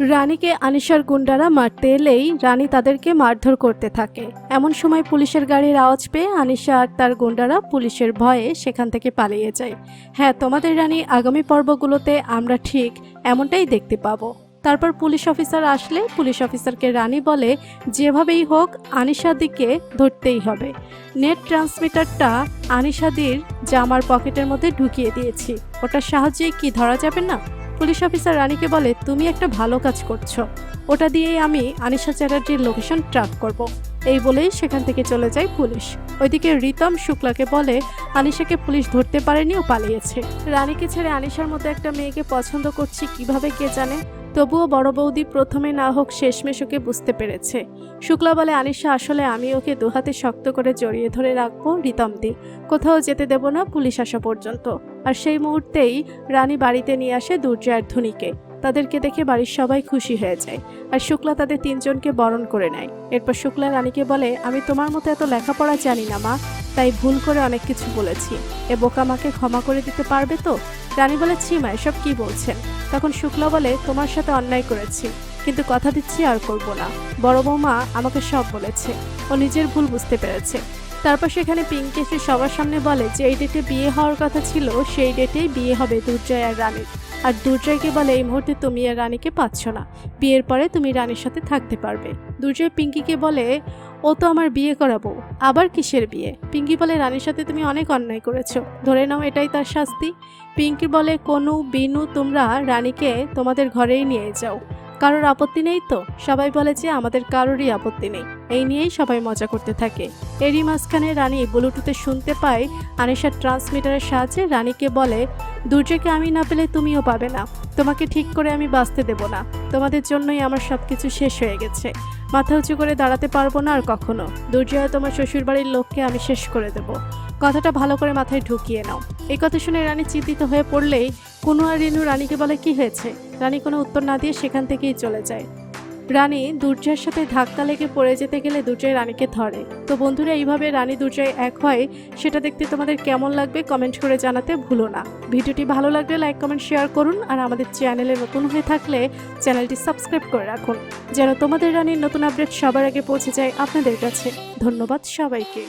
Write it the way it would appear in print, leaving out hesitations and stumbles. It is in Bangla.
রানীকে আনিশার গুন্ডারা মারতে এলেই রানী তাদেরকে মারধর করতে থাকে। এমন সময় পুলিশের গাড়ির আওয়াজ পেয়ে আনিশা আর তার গুন্ডারা পুলিশের ভয়ে সেখান থেকে পালিয়ে যায়। হ্যাঁ, তোমাদের রানী আগামী পর্বগুলোতে আমরা ঠিক এমনটাই দেখতে পাবো। তারপর পুলিশ অফিসার আসলে পুলিশ অফিসারকে রানী বলে যেভাবেই হোক আনিশাদিকে ধরতেই হবে। নেট ট্রান্সমিটারটা আনিশাদির জামার পকেটের মধ্যে ঢুকিয়ে দিয়েছি, ওটার সাহায্যে কি ধরা যাবে না? পুলিশ অফিসার রানীকে বলে তুমি একটা ভালো কাজ করছো, ওটা দিয়েই আমি আনিশা চ্যাটার্জির লোকেশন ট্র্যাক করব। এই বলেই সেখান থেকে চলে যায় পুলিশ। ওইদিকে রিতম শুক্লাকে বলে আনিশাকে পুলিশ ধরতে পারেনি, ও পালিয়েছে। রানীকে ছেড়ে আনিশার মতো একটা মেয়েকে পছন্দ করছি কিভাবে কে জানে, তবুও বড় বৌদি প্রথমে না হোক শেষমেশ ওকে বুঝতে পেরেছে। শুক্লা বলে আনিশা আসলে আমি ওকে দুহাতে শক্ত করে জড়িয়ে ধরে রাখবো রিতমদি, কোথাও যেতে দেব না পুলিশ আসা পর্যন্ত। আর সেই মুহূর্তেই রানী বাড়িতে নিয়ে আসে দুর্জয় আর ধুনিকে। তাদেরকে দেখে বাড়ির সবাই খুশি হয়ে যায় আর শুক্লা তাদের তিনজনকে বরণ করে নেয়। এরপর শুক্লা রানীকে বলে আমি তোমার মতো এত লেখাপড়া জানি না মা, তাই ভুল করে অনেক কিছু বলেছি, এ বোকা মাকে ক্ষমা করে দিতে পারবে তো? রানী বলে ছি মা, এসব কি বলছেন? তখন শুক্লা বলে তোমার সাথে অন্যায় করেছি, কিন্তু কথা দিচ্ছি আর করব না। বড় বৌমা আমাকে সব বলেছে, ও নিজের ভুল বুঝতে পেরেছে। তারপর সেখানে পিঙ্কি এসে সবার সামনে বলে যে এই ডেটে বিয়ে হওয়ার কথা ছিল সেই ডেটেই বিয়ে হবে দুর্জয় আর রানীর। আর দুর্জয়কে বলে এই মুহূর্তে তুমি আর রানীকে পাচ্ছ না, বিয়ের পরে তুমি রানীর সাথে থাকতে পারবে। দুর্জয় পিঙ্কিকে বলে ও তো আমার বিয়ে করাবো, আবার কিসের বিয়ে? পিঙ্কি বলে রানীর সাথে তুমি অনেক অন্যায় করেছো, ধরে নাও এটাই তার শাস্তি। পিঙ্কি বলে কনু বিনু তোমরা রানীকে তোমাদের ঘরেই নিয়ে যাও, কারোর আপত্তি নেই তো? সবাই বলে যে আমাদের কারোরই আপত্তি নেই। এই নিয়েই সবাই মজা করতে থাকে। এরই মাঝখানে রানী ব্লুটুথে শুনতে পায় আনিশার ট্রান্সমিটারের সাহায্যে রানীকে বলে দুর্জয়কে আমি না পেলে তুমিও পাবে না, তোমাকে ঠিক করে আমি বাঁচতে দেব না, তোমাদের জন্যই আমার সবকিছু শেষ হয়ে গেছে, মাথা উঁচু করে দাঁড়াতে পারবো না আর কখনো। দুর্জয় তোমার শ্বশুরবাড়ির লোককে আমি শেষ করে দেব, কথাটা ভালো করে মাথায় ঢুকিয়ে নাও। এই কথা শুনে রানী চিন্তিত হয়ে পড়লেই কুনু আর রিনু রানীকে বলে কি হয়েছে? রানী কোনো উত্তর না দিয়ে সেখান থেকেই চলে যায়। রানী দুর্জয়ের সাথে ধাক্কা লেগে পড়ে যেতে গেলে দুর্জয় রানীকে ধরে। তো বন্ধুরা, এইভাবে রানী দুর্জয় এক হয়, সেটা দেখতে তোমাদের কেমন লাগবে কমেন্ট করে জানাতে ভুলো না। ভিডিওটি ভালো লাগলে লাইক কমেন্ট শেয়ার করুন, আর আমাদের চ্যানেলে নতুন হয়ে থাকলে চ্যানেলটি সাবস্ক্রাইব করে রাখুন, যেন তোমাদের রানীর নতুন আপডেট সবার আগে পৌঁছে যায় আপনাদের কাছে। ধন্যবাদ সবাইকে।